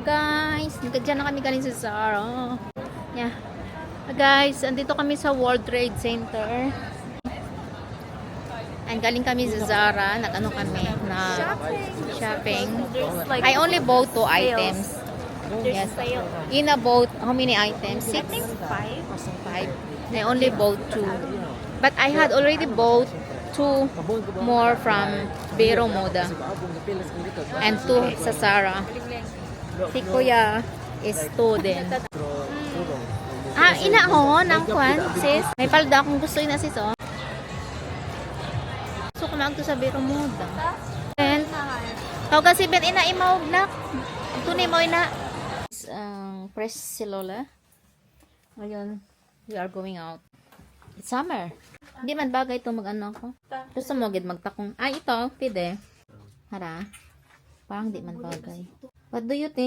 guys. Nagkadyan na kami galing sa Zara. Yeah. Guys, andito kami sa World Trade Center. And galing kami sa Zara. Nag-ano kami? Na shopping. I only bought 2 items. Yes. In a boat, how many items? 6? 5. I only bought 2. But I had already bought 2 more from Vero Moda. And 2 sa Zara. Si Kuya is 2 din. Ina ho, ng kwan, sis. May palda akong gusto yun, sis, oh. Gusto ko maagto sa Vero Moda. And, tawag kasi ben ina imawag na. Ito na mo ina. Press si Lola. Ngayon, we are going out. It's summer. Hindi man bagay ito mag-ano ako. Gusto mo agad magtakong. Ito, pwede. Hara. Parang di man bagay. What do you think?